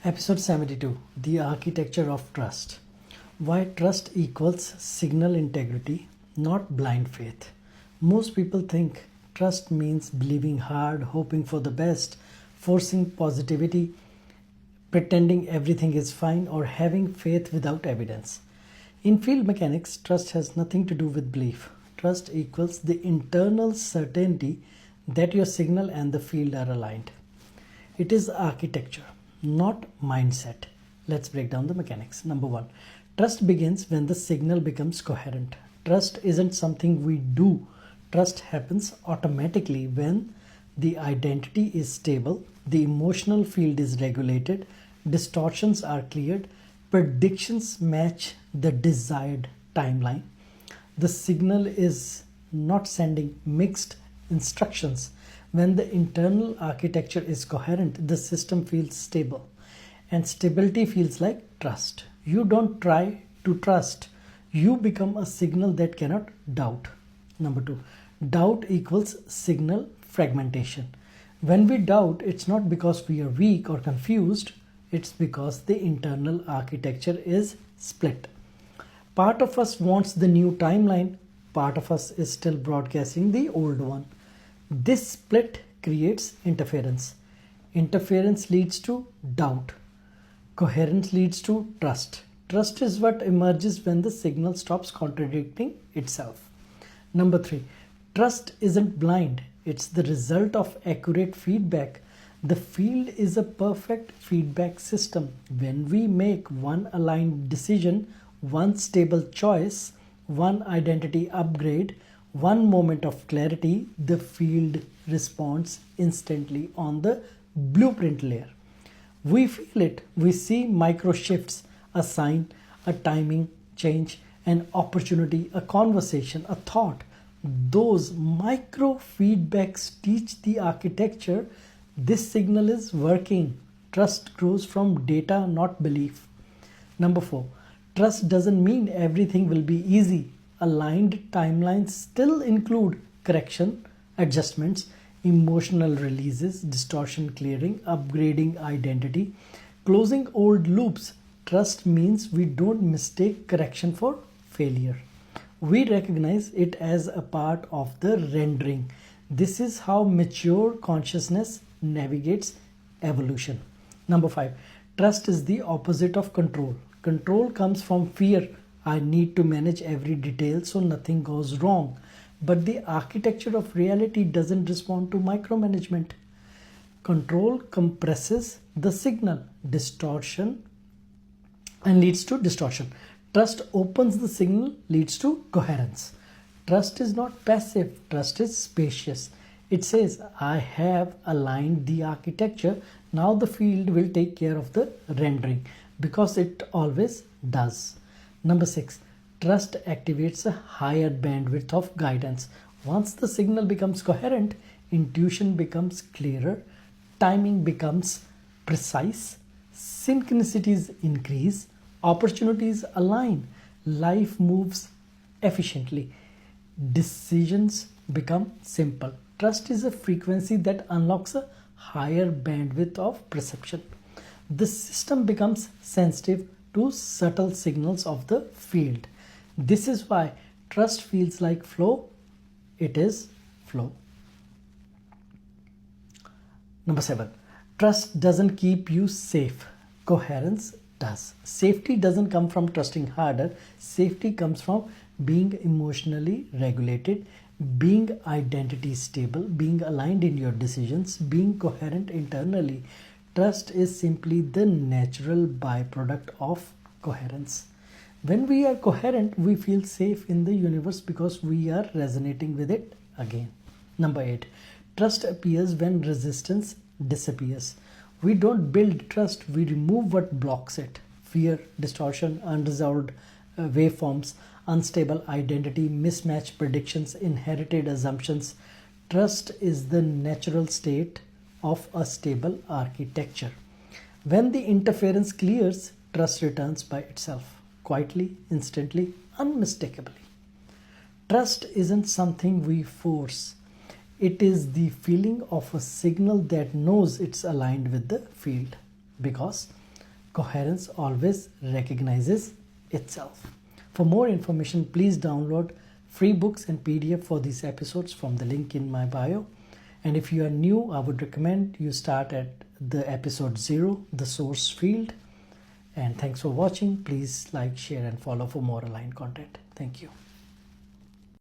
Episode 72, The Architecture of Trust. Why trust equals signal integrity, not blind faith. Most people think trust means believing hard, hoping for the best, forcing positivity, pretending everything is fine, or having faith without evidence. In field mechanics, trust has nothing to do with belief. Trust equals the internal certainty that your signal and the field are aligned. It is architecture, not mindset. Let's break down the mechanics. Number one, trust begins when the signal becomes coherent. Trust isn't something we do. Trust happens automatically when the identity is stable, the emotional field is regulated, distortions are cleared, predictions match the desired timeline. The signal is not sending mixed instructions. When the internal architecture is coherent, the system feels stable. And stability feels like trust. You don't try to trust. You become a signal that cannot doubt. Number two, doubt equals signal fragmentation. When we doubt, it's not because we are weak or confused. It's because the internal architecture is split. Part of us wants the new timeline. Part of us is still broadcasting the old one. This split creates interference. Interference leads to doubt. Coherence leads to trust. Trust is what emerges when the signal stops contradicting itself. Number three, trust isn't blind. It's the result of accurate feedback. The field is a perfect feedback system. When we make one aligned decision, one stable choice, one identity upgrade, one moment of clarity, the field responds instantly on the blueprint layer. We feel it. We see micro shifts, a sign, a timing change, an opportunity, a conversation, a thought. Those micro feedbacks teach the architecture this signal is working. Trust grows from data, not belief. Number four, trust doesn't mean everything will be easy. Aligned timelines still include correction, adjustments, emotional releases, distortion clearing, upgrading identity, closing old loops. Trust means we don't mistake correction for failure. We recognize it as a part of the rendering. This is how mature consciousness navigates evolution. Number five, trust is the opposite of control. Control comes from fear. I need to manage every detail so nothing goes wrong. But the architecture of reality doesn't respond to micromanagement. Control compresses the signal, distortion, and leads to distortion. Trust opens the signal, leads to coherence. Trust is not passive, trust is spacious. It says, I have aligned the architecture. Now the field will take care of the rendering because it always does. Number six, trust activates a higher bandwidth of guidance. Once the signal becomes coherent, intuition becomes clearer, timing becomes precise, synchronicities increase, opportunities align, life moves efficiently, decisions become simple. Trust is a frequency that unlocks a higher bandwidth of perception. The system becomes sensitive to subtle signals of the field. This is why trust feels like flow. It is flow. Number seven, trust doesn't keep you safe. Coherence does. Safety doesn't come from trusting harder. Safety comes from being emotionally regulated, being identity stable, being aligned in your decisions, being coherent internally. Trust is simply the natural byproduct of coherence. When we are coherent, we feel safe in the universe because we are resonating with it again. Number eight, trust appears when resistance disappears. We don't build trust, we remove what blocks it. Fear, distortion, unresolved waveforms, unstable identity, mismatched predictions, inherited assumptions. Trust is the natural state of a stable architecture. When the interference clears, trust returns by itself, quietly, instantly, unmistakably. Trust isn't something we force. It is the feeling of a signal that knows it's aligned with the field. Because Coherence always recognizes itself. For more information, please download free books and PDF for these episodes from the link in my bio. And if you are new, I would recommend you start at the episode 0, the source field. And thanks for watching. Please like, share, and follow for more aligned content. Thank you.